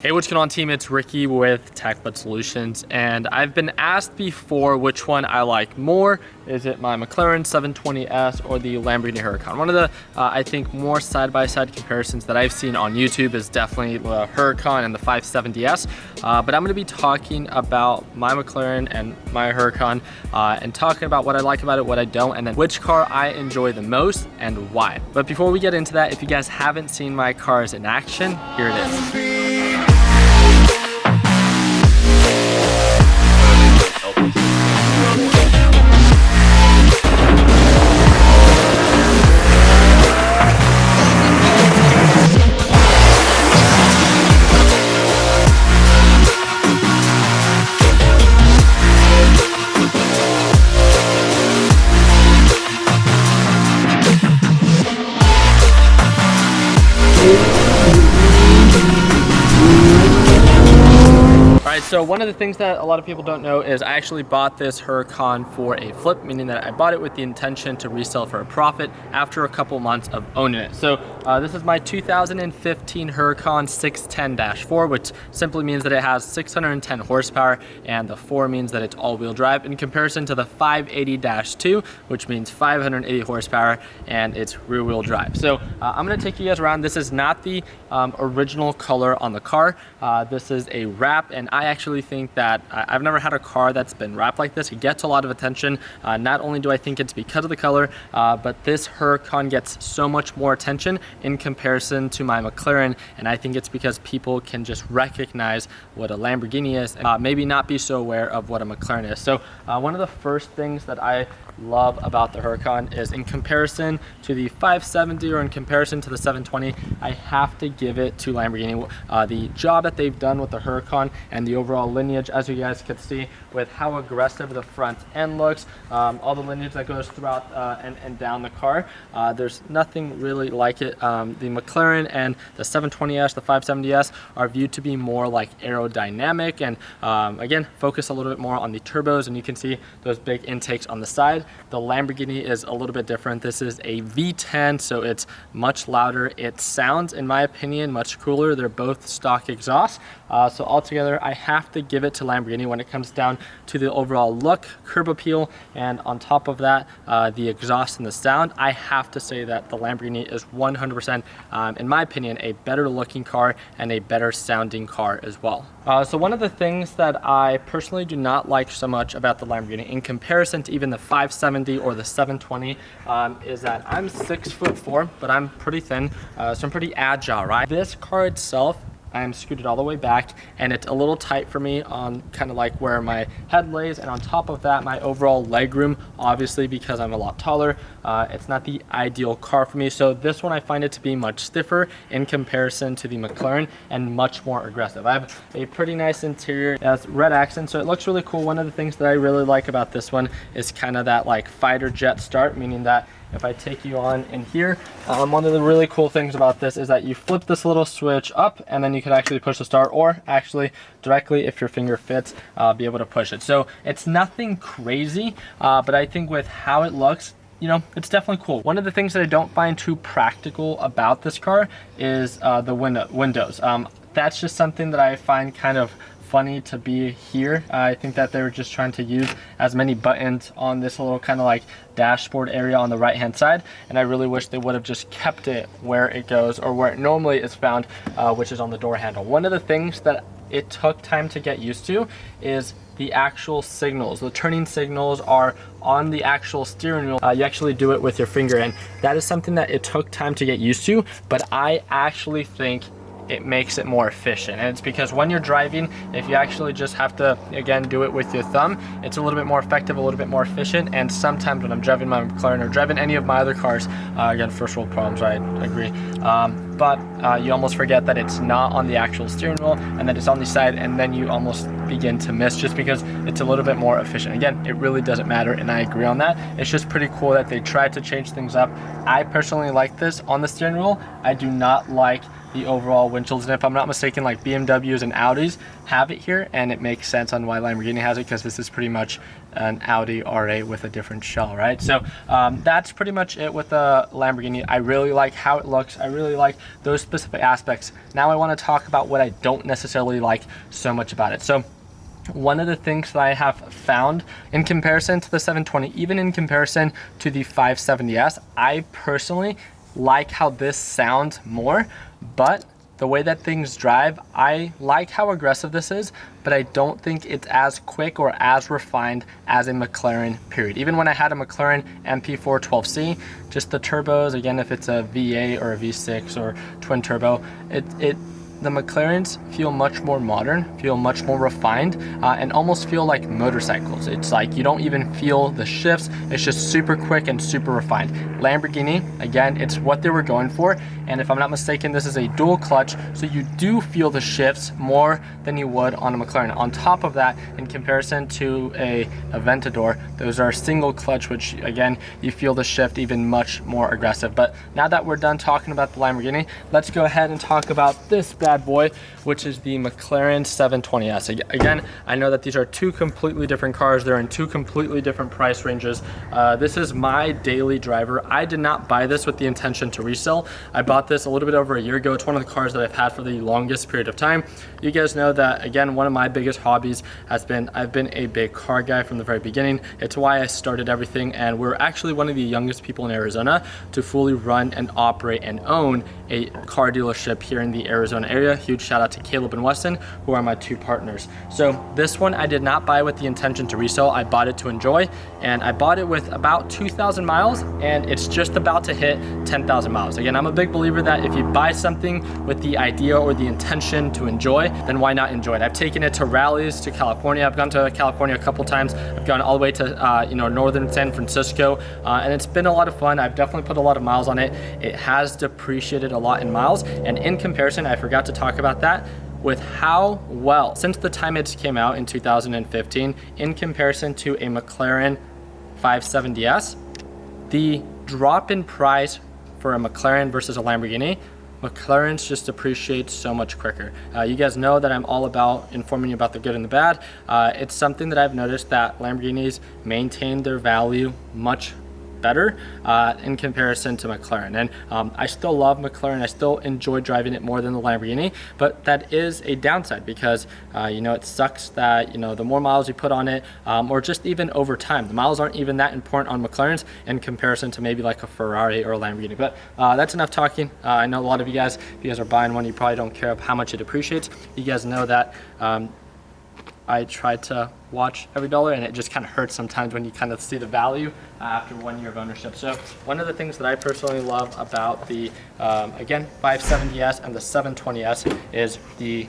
Hey, what's going on, team? It's Ricky with TechBud Solutions, and I've been asked before which one I like more. Is it my McLaren 720S or the Lamborghini Huracan? One of the, I think, more side-by-side comparisons that I've seen on YouTube is definitely the Huracan and the 570S, but I'm going to be talking about my McLaren and my Huracan and talking about what I like about it, what I don't, and then which car I enjoy the most and why. But before we get into that, if you guys haven't seen my cars in action, here it is. So one of the things that a lot of people don't know is I actually bought this Huracan for a flip, meaning that I bought it with the intention to resell for a profit after a couple months of owning it. So this is my 2015 Huracan 610-4, which simply means that it has 610 horsepower, and the 4 means that it's all-wheel drive in comparison to the 580-2, which means 580 horsepower, and it's rear-wheel drive. So I'm going to take you guys around. This is not the original color on the car. This is a wrap, and I actually think that I've never had a car that's been wrapped like this. It gets a lot of attention. Not only do I think it's because of the color, but this Huracan gets so much more attention in comparison to my McLaren, and I think it's because people can just recognize what a Lamborghini is and maybe not be so aware of what a McLaren is. So one of the first things that I love about the Huracan is in comparison to the 570 or in comparison to the 720, I have to give it to Lamborghini. The job that they've done with the Huracan and the overall lineage, as you guys can see, with how aggressive the front end looks, all the lineage that goes throughout and down the car, there's nothing really like it. The McLaren and the 720S, the 570S are viewed to be more like aerodynamic and again, focus a little bit more on the turbos, and you can see those big intakes on the side. The Lamborghini is a little bit different. This is a V10, so it's much louder. It sounds, in my opinion, much cooler. They're both stock exhaust. So altogether, I have to give it to Lamborghini when it comes down to the overall look, curb appeal, and on top of that, the exhaust and the sound. I have to say that the Lamborghini is 100%, in my opinion, a better looking car and a better sounding car as well. So one of the things that I personally do not like so much about the Lamborghini in comparison to even the 570 or the 720 is that I'm 6'4", but I'm pretty thin, so I'm pretty agile, right? This car itself, I'm scooted all the way back, and it's a little tight for me on kind of like where my head lays, and on top of that, my overall leg room, obviously because I'm a lot taller, it's not the ideal car for me. So this one, I find it to be much stiffer in comparison to the McLaren and much more aggressive. I have a pretty nice interior. It has red accents, so it looks really cool. One of the things that I really like about this one is kind of that like fighter jet start, meaning that if I take you on in here, one of the really cool things about this is that you flip this little switch up, and then you can actually push the start, or actually directly, if your finger fits, be able to push it. So it's nothing crazy, but I think with how it looks, you know, it's definitely cool. One of the things that I don't find too practical about this car is the windows. That's just something that I find kind of funny to be here. I think that they were just trying to use as many buttons on this little kind of like dashboard area on the right hand side, and I really wish they would have just kept it where it goes, or where it normally is found, which is on the door handle. One of the things that it took time to get used to is the actual signals. The turning signals are on the actual steering wheel. You actually do it with your finger, and that is something that it took time to get used to, but I actually think it makes it more efficient. And it's because when you're driving, if you actually just have to, again, do it with your thumb, it's a little bit more effective, a little bit more efficient. And sometimes when I'm driving my McLaren or driving any of my other cars, again, first world problems, I agree. But you almost forget that it's not on the actual steering wheel and that it's on the side, and then you almost begin to miss just because it's a little bit more efficient. Again, it really doesn't matter, and I agree on that. It's just pretty cool that they tried to change things up. I personally like this on the steering wheel. I do not like the overall windshields. And if I'm not mistaken, like BMWs and Audis have it here, and it makes sense on why Lamborghini has it, because this is pretty much an Audi R8 with a different shell, right? So that's pretty much it with the Lamborghini. I really like how it looks. I really like those specific aspects. Now I want to talk about what I don't necessarily like so much about it. So one of the things that I have found in comparison to the 720, even in comparison to the 570S, I personally like how this sounds more, but the way that things drive, I like how aggressive this is, but I don't think it's as quick or as refined as a McLaren, period. Even when I had a McLaren MP4 12C, just the turbos, again, if it's a V8 or a V6 or twin turbo, the McLarens feel much more modern, feel much more refined, and almost feel like motorcycles. It's like you don't even feel the shifts. It's just super quick and super refined. Lamborghini, again, it's what they were going for. And if I'm not mistaken, this is a dual clutch, so you do feel the shifts more than you would on a McLaren. On top of that, in comparison to a Aventador, those are single clutch, which again, you feel the shift even much more aggressive. But now that we're done talking about the Lamborghini, let's go ahead and talk about this bad boy, which is the McLaren 720S. Again, I know that these are two completely different cars. They're in two completely different price ranges. This is my daily driver. I did not buy this with the intention to resell. I bought this a little bit over a year ago. It's one of the cars that I've had for the longest period of time. You guys know that, again, one of my biggest hobbies has been, I've been a big car guy from the very beginning. It's why I started everything, and we're actually one of the youngest people in Arizona to fully run and operate and own a car dealership here in the Arizona area. Huge shout out to Caleb and Weston, who are my two partners. So this one I did not buy with the intention to resell. I bought it to enjoy, and I bought it with about 2,000 miles, and it's just about to hit 10,000 miles. Again, I'm a big believer that if you buy something with the idea or the intention to enjoy, then why not enjoy it? I've taken it to rallies to California. I've gone to California a couple times. I've gone all the way to northern San Francisco, and it's been a lot of fun. I've definitely put a lot of miles on it. It has depreciated a lot in miles, and in comparison, I forgot to talk about that, with how well, since the time it came out in 2015, in comparison to a McLaren 570S, the drop in price for a McLaren versus a Lamborghini, McLarens just depreciate so much quicker. You guys know that I'm all about informing you about the good and the bad. It's something that I've noticed that Lamborghinis maintain their value much better in comparison to McLaren. And I still love McLaren. I still enjoy driving it more than the Lamborghini, but that is a downside because it sucks that the more miles you put on it, or just even over time, the miles aren't even that important on McLarens in comparison to maybe like a Ferrari or a Lamborghini. But that's enough talking. I know a lot of you guys, if you guys are buying one, you probably don't care of how much it appreciates. You guys know that I try to watch every dollar, and it just kind of hurts sometimes when you kind of see the value after 1 year of ownership. So one of the things that I personally love about the, again, 570S and the 720S is the,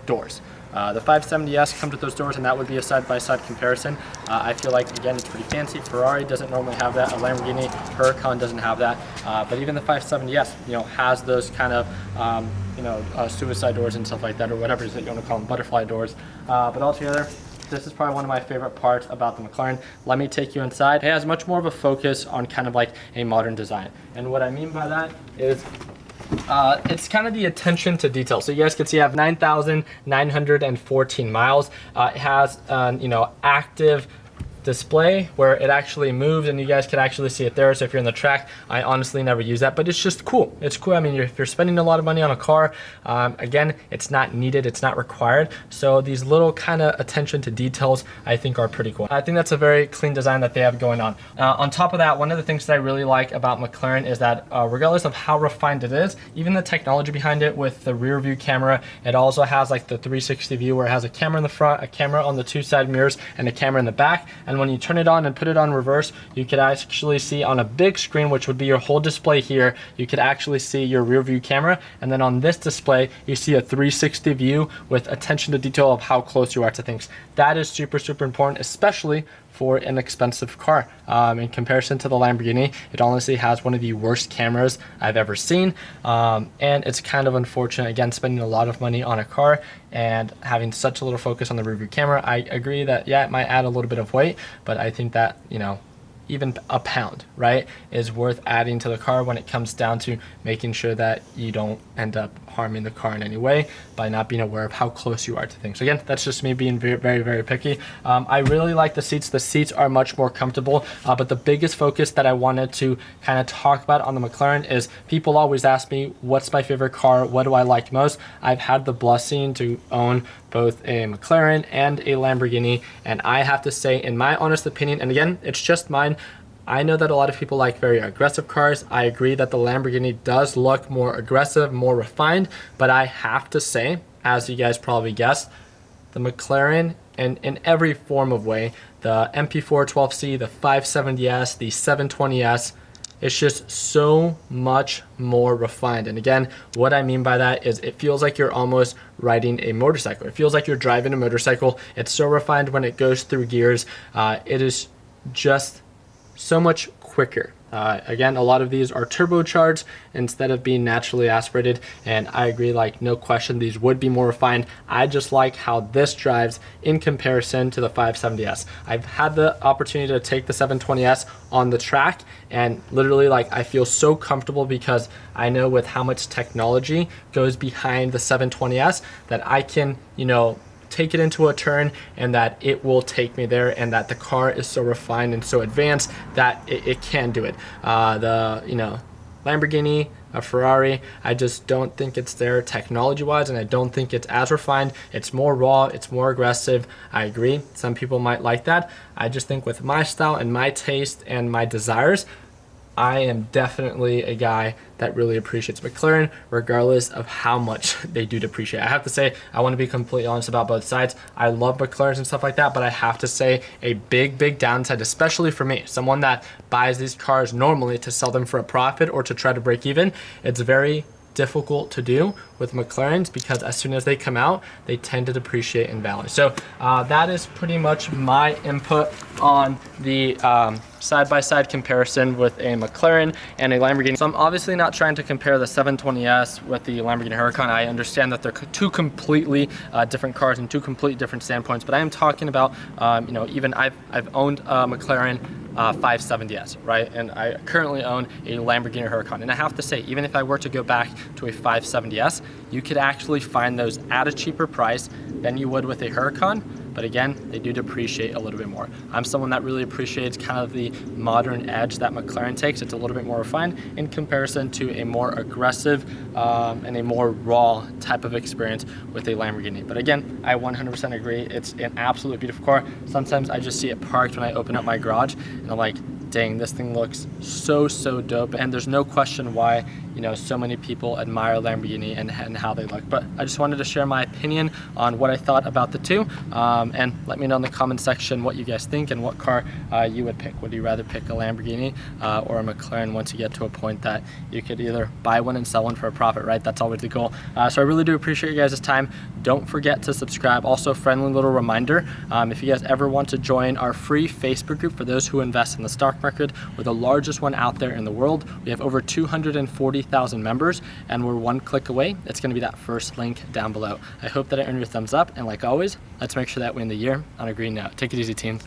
doors. The 570S comes with those doors, and that would be a side-by-side comparison. I feel like, again, it's pretty fancy. Ferrari doesn't normally have that. A Lamborghini Huracan doesn't have that. But even the 570S, has those kind of, suicide doors and stuff like that, or whatever it is that you want to call them, butterfly doors. But altogether, this is probably one of my favorite parts about the McLaren. Let me take you inside. It has much more of a focus on kind of like a modern design. And what I mean by that is it's kind of the attention to detail. So you guys can see I have 9,914 miles. It has active display where it actually moves, and you guys can actually see it there. So if you're in the track, I honestly never use that, but it's just cool. It's cool. I mean, if you're spending a lot of money on a car, again, it's not needed, it's not required. So these little kind of attention to details I think are pretty cool. I think that's a very clean design that they have going on. On top of that, one of the things that I really like about McLaren is that regardless of how refined it is, even the technology behind it with the rear view camera, it also has like the 360 view where it has a camera in the front, a camera on the two side mirrors, and a camera in the back. And when you turn it on and put it on reverse, you could actually see on a big screen, which would be your whole display here, you could actually see your rear view camera. And then on this display, you see a 360 view with attention to detail of how close you are to things. That is super, super important, especially for an expensive car. In comparison to the Lamborghini, it honestly has one of the worst cameras I've ever seen. And it's kind of unfortunate, again, spending a lot of money on a car and having such a little focus on the rear view camera. I agree that, yeah, it might add a little bit of weight, but I think that, even a pound, right, is worth adding to the car when it comes down to making sure that you don't end up harming the car in any way by not being aware of how close you are to things. So again, that's just me being very, very, very picky. I really like the seats. The seats are much more comfortable, but the biggest focus that I wanted to kind of talk about on the McLaren is people always ask me, what's my favorite car? What do I like most? I've had the blessing to own both a McLaren and a Lamborghini, and I have to say, in my honest opinion, and again, it's just mine, I know that a lot of people like very aggressive cars. I agree that the Lamborghini does look more aggressive, more refined, but I have to say, as you guys probably guessed, the McLaren, and in every form of way, the MP4 12C, the 570S, the 720S, it's just so much more refined. And again, what I mean by that is it feels like you're almost riding a motorcycle. It feels like you're driving a motorcycle. It's so refined when it goes through gears. It is just so much quicker. Again, a lot of these are turbocharged instead of being naturally aspirated, and I agree, like, no question, these would be more refined. I just like how this drives in comparison to the 570S. I've had the opportunity to take the 720S on the track, and literally, like, I feel so comfortable because I know with how much technology goes behind the 720S that I can, you know, take it into a turn and that it will take me there, and that the car is so refined and so advanced that it can do it. The, you know, Lamborghini, a Ferrari, I just don't think it's there technology wise, and I don't think it's as refined. It's more raw, it's more aggressive. I agree, some people might like that. I just think with my style and my taste and my desires, I am definitely a guy that really appreciates McLaren, regardless of how much they do depreciate. I have to say, I want to be completely honest about both sides. I love McLarens and stuff like that, but I have to say a big, big downside, especially for me, someone that buys these cars normally to sell them for a profit or to try to break even. It's very difficult to do with McLarens because as soon as they come out, they tend to depreciate in value. So that is pretty much my input on the side-by-side comparison with a McLaren and a Lamborghini. So I'm obviously not trying to compare the 720S with the Lamborghini Huracan. I understand that they're two completely different cars and two completely different standpoints, but I am talking about, you know, even I've owned a McLaren 570S, right? And I currently own a Lamborghini Huracan. And I have to say, even if I were to go back to a 570S, you could actually find those at a cheaper price than you would with a Huracan. But again, they do depreciate a little bit more. I'm someone that really appreciates kind of the modern edge that McLaren takes. It's a little bit more refined in comparison to a more aggressive and a more raw type of experience with a Lamborghini. But again, I 100% agree. It's an absolute beautiful car. Sometimes I just see it parked when I open up my garage and I'm like, dang, this thing looks so dope. And there's no question why, you know, so many people admire Lamborghini and how they look. But I just wanted to share my opinion on what I thought about the two, and let me know in the comment section what you guys think and what car you would pick. Would you rather pick a Lamborghini or a McLaren once you get to a point that you could either buy one and sell one for a profit, right? That's always the goal. So I really do appreciate you guys' time. Don't forget to subscribe. Also, friendly little reminder, if you guys ever want to join our free Facebook group for those who invest in the stock market, we're the largest one out there in the world. We have over 240,000 members, and we're one click away. It's going to be that first link down below. I hope that I earned your thumbs up, and like always, let's make sure that we end the year on a green note. Take it easy, team.